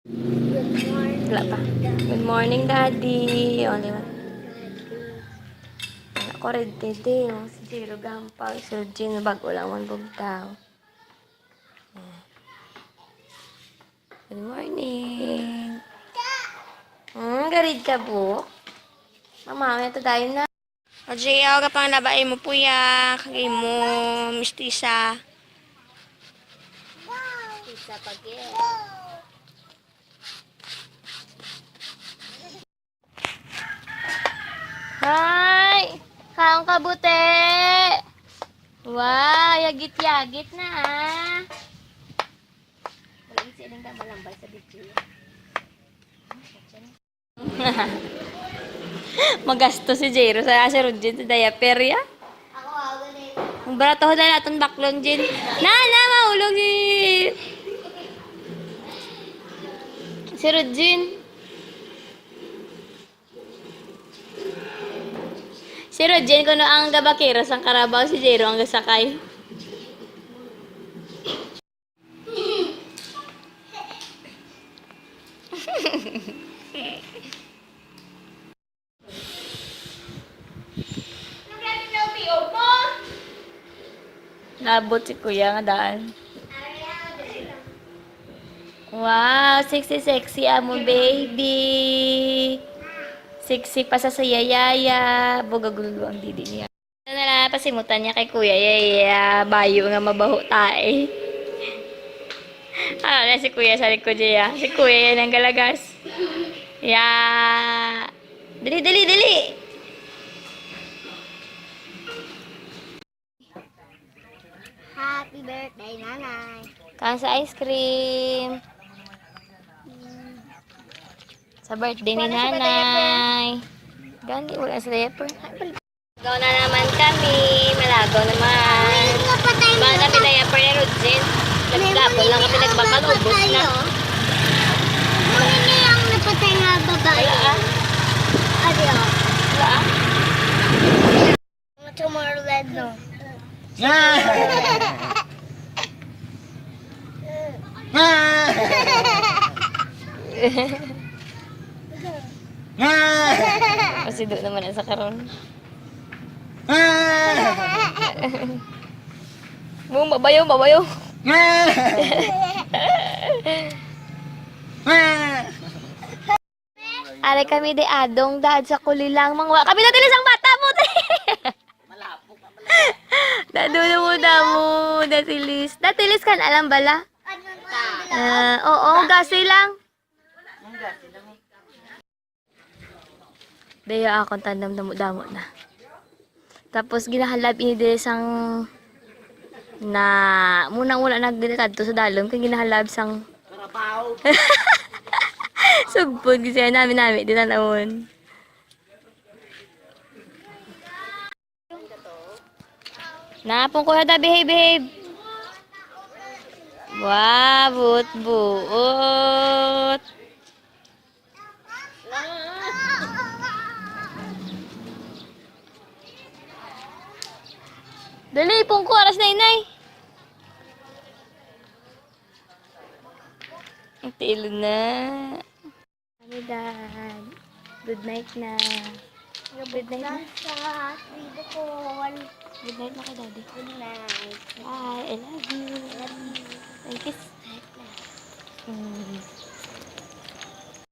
Good morning. Wala pa. Good morning, Daddy. O, diba? Wala ko rin tede. O, si Jiro gampang. Si Regine, bago lang man bugtaw. Good morning. Garid ka po. Mama, ito tayo na. O, Jaya, ka pang labain mo po ya. Kagay mo, mistisa. Isa pagi. Hi! Kaong kabute! Wow, yagit-yagit na ah. Wala silang kabalambal sa video. Magasto si Jero sa asirod dyan sa diaper ya. Ako ganito. Ang barato ko na natin baklon dyan. Na, maulog si Rodjin. Si Rodjin, kuno ang gabakira sang karabaw, si Jero ang gasakay. Nabot si Kuya nga daan. Wow, sexy amo baby. Sexy pa sa sayayaya. Bugagulo ang didi niya. Ano na pasimutan niya kay Kuya. Yaya, bayo nga mabaho tae. Ano na si Kuya sa likod niya. Si Kuya yan ang galagas. Ya. Dali. Happy birthday, nanay. Kain sa ice cream. Sa birthday ni nanay. Gani, wala sa diaper. Malagaw na naman kami. Malagaw naman. Bahan kami diaper ni Rodjin. Naglabon lang kami nagbakal. Ubus na. Muna niya yung napatay na babae. Wala ah. Adiyo. Wala ah. Tomorrowland, no? Kasi doon naman sa karon. Babayo. Are kami de adong dad sa kulilang mangwa. Kami na tilis ang bata mo. Dado na mo damo. Datilis kan alam bala? Oo, gasi lang. Daya akong tandam damo na. Tapos ginahalab ini dire sang na munang-una nagdilitad to sa dalom kay ginahalab sang karabaw. Sugpod kasi namin din tanawon. Napong ko hada behave. Wow, buot. Dali, pong ko, aras na inay. Ang tilo na. Kami, Dad. Good night na. Good night na. Sa tribukol. Good night na kay Daddy. Good night. Bye, I love you. Love you. Thank you.